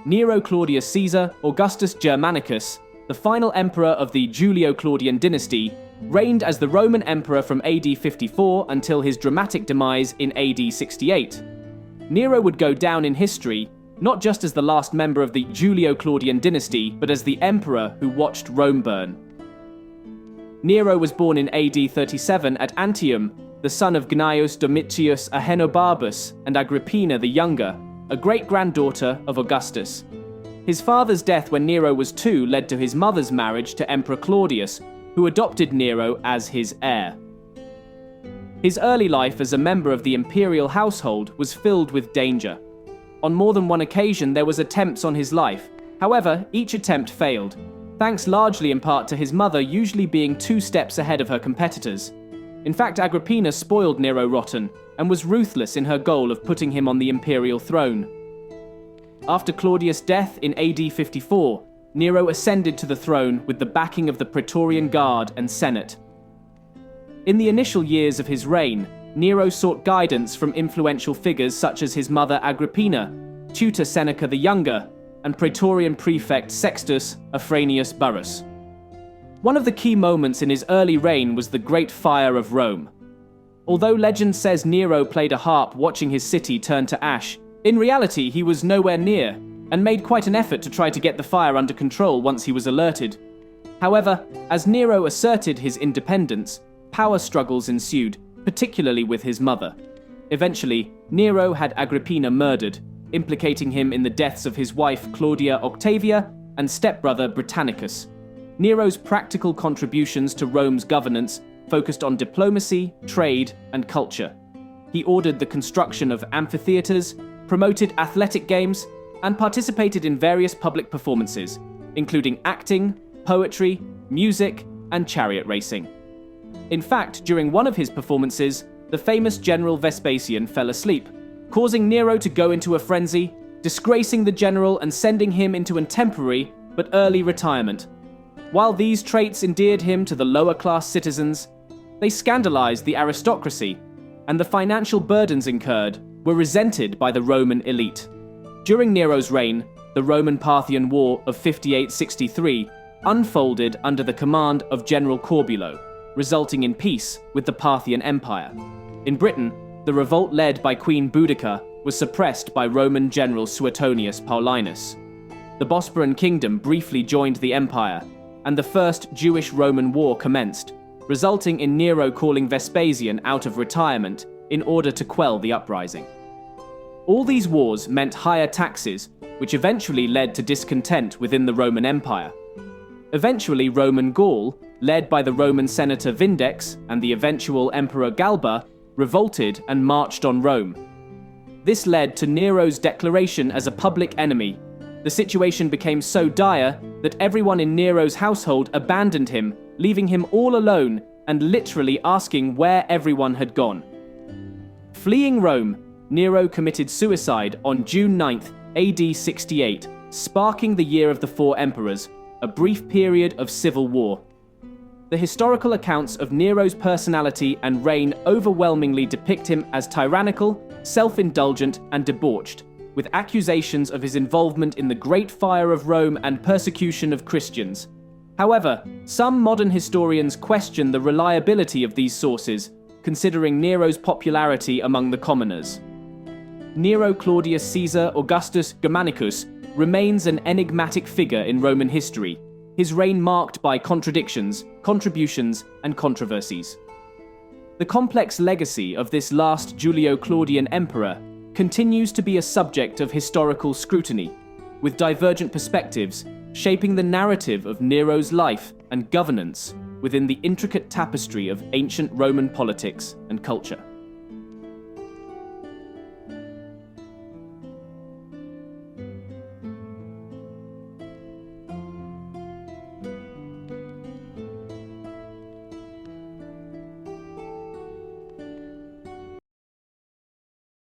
Nero Claudius Caesar Augustus Germanicus, the final emperor of the Julio-Claudian dynasty, reigned as the Roman emperor from AD 54 until his dramatic demise in AD 68. Nero would go down in history not just as the last member of the Julio-Claudian dynasty, but as the emperor who watched Rome burn. Nero was born in AD 37 at Antium, the son of Gnaeus, Domitius, Ahenobarbus, and Agrippina the Younger, a great-granddaughter of Augustus. His father's death when Nero was 2 led to his mother's marriage to Emperor Claudius, who adopted Nero as his heir. His early life as a member of the imperial household was filled with danger. On more than one occasion there was attempts on his life. However, each attempt failed, thanks largely in part to his mother usually being 2 steps ahead of her competitors. In fact, Agrippina spoiled Nero rotten and was ruthless in her goal of putting him on the imperial throne. After Claudius' death in AD 54, Nero ascended to the throne with the backing of the Praetorian Guard and Senate. In the initial years of his reign, Nero sought guidance from influential figures such as his mother Agrippina, tutor Seneca the Younger, and Praetorian prefect Sextus Afranius Burrus. One of the key moments in his early reign was the Great Fire of Rome. Although legend says Nero played a harp watching his city turn to ash, in reality he was nowhere near, and made quite an effort to try to get the fire under control once he was alerted. However, as Nero asserted his independence, power struggles ensued, particularly with his mother. Eventually, Nero had Agrippina murdered, implicating him in the deaths of his wife Claudia Octavia and stepbrother Britannicus. Nero's practical contributions to Rome's governance focused on diplomacy, trade, and culture. He ordered the construction of amphitheaters, promoted athletic games, and participated in various public performances, including acting, poetry, music, and chariot racing. In fact, during one of his performances, the famous general Vespasian fell asleep, causing Nero to go into a frenzy, disgracing the general and sending him into a temporary but early retirement. While these traits endeared him to the lower-class citizens, they scandalized the aristocracy, and the financial burdens incurred were resented by the Roman elite. During Nero's reign, the Roman-Parthian War of 58-63 unfolded under the command of General Corbulo, resulting in peace with the Parthian Empire. In Britain, the revolt led by Queen Boudicca was suppressed by Roman general Suetonius Paulinus. The Bosporan kingdom briefly joined the empire, and the First Jewish-Roman War commenced, resulting in Nero calling Vespasian out of retirement in order to quell the uprising. All these wars meant higher taxes, which eventually led to discontent within the Roman Empire. Eventually, Roman Gaul, led by the Roman senator Vindex and the eventual Emperor Galba, revolted and marched on Rome. This led to Nero's declaration as a public enemy. The situation became so dire that everyone in Nero's household abandoned him, leaving him all alone and literally asking where everyone had gone. Fleeing Rome, Nero committed suicide on June 9th, AD 68, sparking the Year of the Four Emperors, a brief period of civil war. The historical accounts of Nero's personality and reign overwhelmingly depict him as tyrannical, self-indulgent, and debauched, with accusations of his involvement in the Great Fire of Rome and persecution of Christians. However, some modern historians question the reliability of these sources, considering Nero's popularity among the commoners. Nero Claudius Caesar Augustus Germanicus remains an enigmatic figure in Roman history, his reign marked by contradictions, contributions, and controversies. The complex legacy of this last Julio-Claudian emperor continues to be a subject of historical scrutiny, with divergent perspectives shaping the narrative of Nero's life and governance within the intricate tapestry of ancient Roman politics and culture.